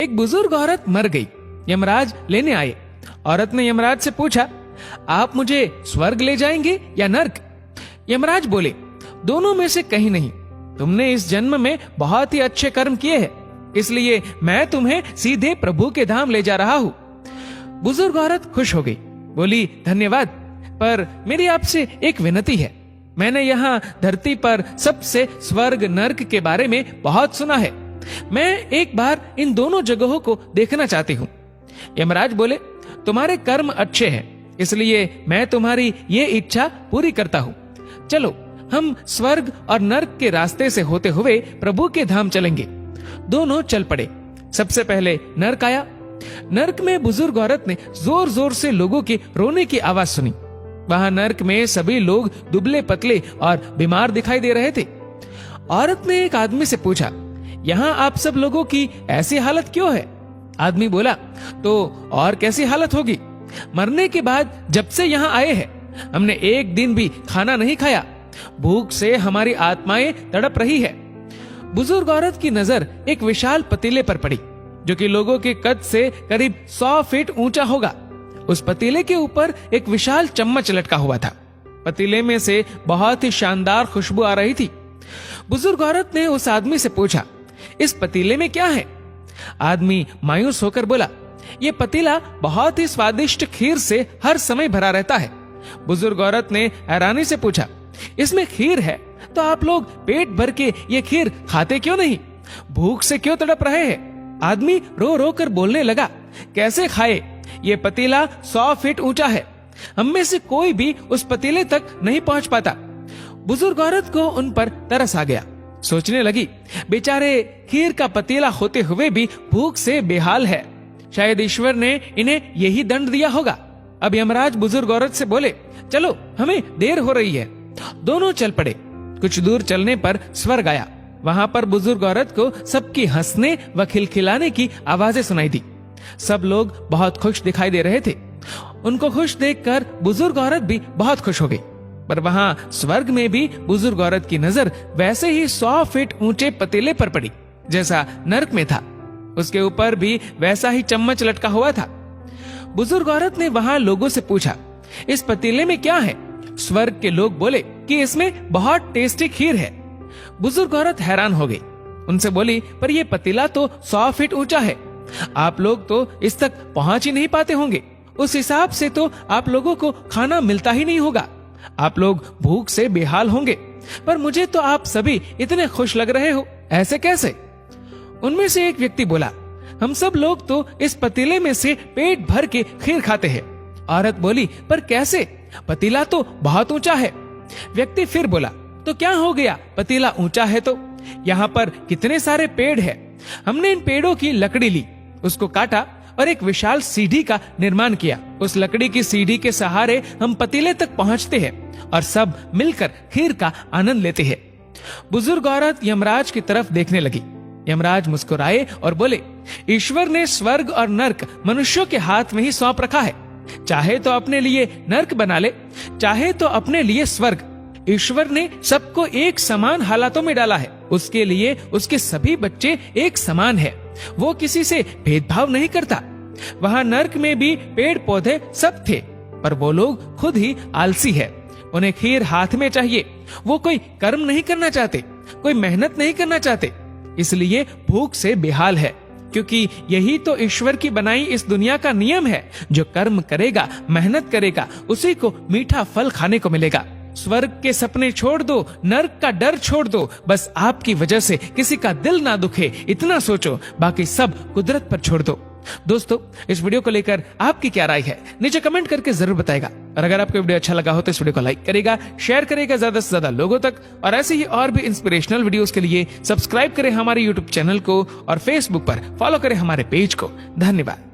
एक बुजुर्ग औरत मर गई। यमराज लेने आए। औरत ने यमराज से पूछा, आप मुझे स्वर्ग ले जाएंगे या नर्क? यमराज बोले, दोनों में से कहीं नहीं। तुमने इस जन्म में बहुत ही अच्छे कर्म किए हैं, इसलिए मैं तुम्हें सीधे प्रभु के धाम ले जा रहा हूँ। बुजुर्ग औरत खुश हो गई, बोली, धन्यवाद, पर मेरी आपसे एक विनती है। मैंने यहाँ धरती पर सबसे स्वर्ग नर्क के बारे में बहुत सुना है। मैं एक बार इन दोनों जगहों को देखना चाहती हूँ। यमराज बोले, तुम्हारे कर्म अच्छे हैं, इसलिए मैं तुम्हारी ये इच्छा पूरी करता हूँ। चलो हम स्वर्ग और नर्क के रास्ते से होते हुए प्रभु के धाम चलेंगे। दोनों चल पड़े। सबसे पहले नर्क आया। नर्क में बुजुर्ग औरत ने जोर जोर से लोगों की रोने की आवाज सुनी। वहां नर्क में सभी लोग दुबले पतले और बीमार दिखाई दे रहे थे। औरत ने एक आदमी से पूछा, यहाँ आप सब लोगों की ऐसी हालत क्यों है? आदमी बोला, तो और कैसी हालत होगी? मरने के बाद जब से यहाँ आए हैं हमने एक दिन भी खाना नहीं खाया। भूख से हमारी आत्माएं तड़प रही है। बुजुर्ग औरत की नजर एक विशाल पतीले पर पड़ी, जो कि लोगों के कद से करीब 100 फीट ऊंचा होगा। उस पतीले के ऊपर एक विशाल चम्मच लटका हुआ था। पतीले में से बहुत ही शानदार खुशबू आ रही थी। बुजुर्ग औरत ने उस आदमी से पूछा, इस पतीले में क्या है? आदमी मायूस होकर बोला, ये पतीला बहुत ही स्वादिष्ट खीर से हर समय भरा रहता है। बुजुर्ग औरत ने हैरानी से पूछा, इसमें खीर है तो आप लोग पेट भर के ये खीर खाते क्यों नहीं? भूख से क्यों तड़प रहे हैं? आदमी रो रो कर बोलने लगा, कैसे खाए? ये पतीला 100 फीट ऊंचा है। हम में से कोई भी उस पतीले तक नहीं पहुंच पाता। बुजुर्ग औरत को उन पर तरस आ गया। सोचने लगी, बेचारे खीर का पतीला होते हुए भी भूख से बेहाल है। शायद ईश्वर ने इन्हें यही दंड दिया होगा। अब यमराज बुजुर्ग औरत से बोले, चलो हमें देर हो रही है। दोनों चल पड़े। कुछ दूर चलने पर स्वर्ग आया। वहां पर बुजुर्ग औरत को सबकी हंसने व खिलखिलाने की आवाजें सुनाई दी। सब लोग बहुत खुश दिखाई दे रहे थे। उनको खुश देखकर बुजुर्ग औरत भी बहुत खुश हो गई। पर वहां स्वर्ग में भी बुजुर्ग औरत की नजर वैसे ही 100 फीट ऊंचे पतीले पर पड़ी जैसा नर्क में था। उसके ऊपर भी वैसा ही चम्मच लटका हुआ था। बुजुर्ग औरत ने वहां लोगों से पूछा, इस पतीले में क्या है? स्वर्ग के लोग बोले कि इसमें बहुत टेस्टी खीर है। बुजुर्ग औरत हैरान हो गई। उनसे बोली, पर यह पतीला तो 100 फीट ऊंचा है। आप लोग तो इस तक पहुंच ही नहीं पाते होंगे। उस हिसाब से तो आप लोगों को खाना मिलता ही नहीं होगा। आप लोग भूख से बेहाल होंगे। पर मुझे तो आप सभी इतने खुश लग रहे हो, ऐसे कैसे? उनमें से एक व्यक्ति बोला, हम सब लोग तो इस पतीले में से पेट भर के खीर खाते हैं। औरत बोली, पर कैसे? पतीला तो बहुत ऊंचा है। व्यक्ति फिर बोला, तो क्या हो गया? पतीला ऊंचा है तो यहाँ पर कितने सारे पेड़ हैं। हमने इन पेड़ों की लकड़ी ली, उसको काटा और एक विशाल सीढ़ी का निर्माण किया। उस लकड़ी की सीढ़ी के सहारे हम पतीले तक पहुंचते हैं और सब मिलकर खीर का आनंद लेते हैं। बुजुर्ग औरत यमराज की तरफ देखने लगी। यमराज मुस्कुराए और बोले, ईश्वर ने स्वर्ग और नर्क मनुष्यों के हाथ में ही सौंप रखा है। चाहे तो अपने लिए नर्क बना ले, चाहे तो अपने लिए स्वर्ग। ईश्वर ने सबको एक समान हालातों में डाला है। उसके लिए उसके सभी बच्चे एक समान है। वो किसी से भेदभाव नहीं करता। वहाँ नर्क में भी पेड़ पौधे सब थे, पर वो लोग खुद ही आलसी है। उन्हें खीर हाथ में चाहिए। वो कोई कर्म नहीं करना चाहते, कोई मेहनत नहीं करना चाहते, इसलिए भूख से बेहाल है। क्योंकि यही तो ईश्वर की बनाई इस दुनिया का नियम है। जो कर्म करेगा, मेहनत करेगा, उसी को मीठा फल खाने को मिलेगा। स्वर्ग के सपने छोड़ दो, नर्क का डर छोड़ दो। बस आपकी वजह से किसी का दिल ना दुखे, इतना सोचो। बाकी सब कुदरत पर छोड़ दो। दोस्तों, इस वीडियो को लेकर आपकी क्या राय है, नीचे कमेंट करके जरूर बताएगा। और अगर आपको वीडियो अच्छा लगा हो तो इस वीडियो को लाइक करेगा, शेयर करेगा ज्यादा से ज्यादा लोगों तक। और ऐसे ही और भी इंस्पिरेशनल वीडियोस के लिए सब्सक्राइब करें हमारे यूट्यूब चैनल को और फेसबुक पर फॉलो करें हमारे पेज को। धन्यवाद।